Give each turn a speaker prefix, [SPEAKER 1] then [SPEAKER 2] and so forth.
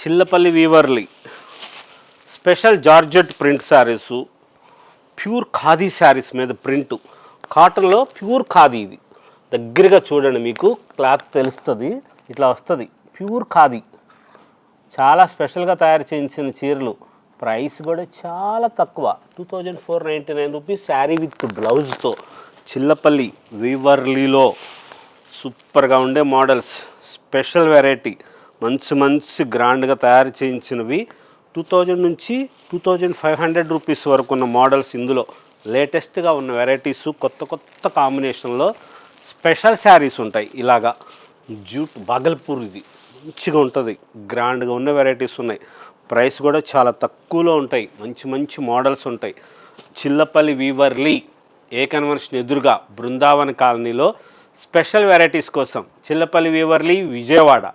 [SPEAKER 1] చిల్లపల్లి వీవర్లీ special georgette print sarees, pure khadi sarees మీద print, కాటన్లో ప్యూర్ ఖాదీ. ఇది దగ్గరగా చూడండి, మీకు క్లాత్ తెలుస్తుంది. ఇట్లా వస్తుంది, ప్యూర్ ఖాదీ. చాలా స్పెషల్గా తయారు చేయించిన చీరలు. ప్రైస్ కూడా చాలా తక్కువ, 2499 రూపీస్. శారీ విత్ బ్లౌజ్తో. చిల్లపల్లి వీవర్లీలో సూపర్గా ఉండే మోడల్స్, స్పెషల్ వెరైటీ, మంచి మంచి గ్రాండ్గా తయారు చేయించినవి. 2000 నుంచి 2500 రూపీస్ వరకు ఉన్న మోడల్స్. ఇందులో లేటెస్ట్గా ఉన్న వెరైటీసు, కొత్త కొత్త కాంబినేషన్లో స్పెషల్ శారీస్ ఉంటాయి. ఇలాగా జూట్ బాగల్పూర్, ఇది మంచిగా ఉంటుంది, గ్రాండ్గా ఉన్న వెరైటీస్ ఉన్నాయి. ప్రైస్ కూడా చాలా తక్కువలో ఉంటాయి. మంచి మంచి మోడల్స్ ఉంటాయి. చిల్లపల్లి వీవర్లీ ఏ కన్వెన్షన్ ఎదురుగా బృందావన్ కాలనీలో స్పెషల్ వెరైటీస్ కోసం. చిల్లపల్లి వీవర్లీ, విజయవాడ.